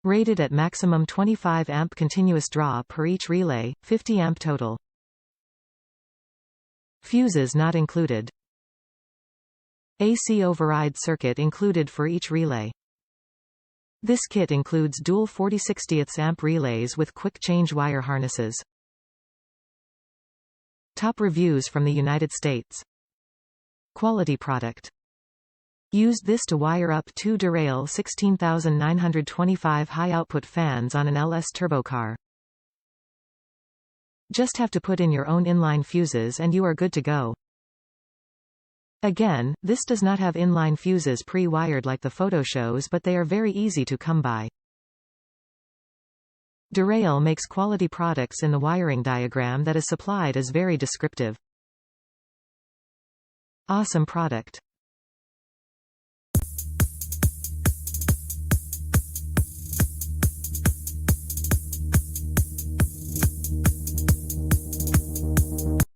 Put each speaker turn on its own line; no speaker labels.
Rated at maximum 25 amp continuous draw per each relay, 50 amp total. Fuses not included. AC override circuit included for each relay. This kit includes dual 40/60 amp relays with quick change wire harnesses. Top reviews from the United States. Quality product. Used this to wire up 2 Derale 16925 high-output fans on an LS turbo car. Just have to put in your own inline fuses and you are good to go. Again, this does not have inline fuses pre-wired like the photo shows, but they are very easy to come by. Derale makes quality products in the wiring diagram that is supplied is very descriptive. Awesome product.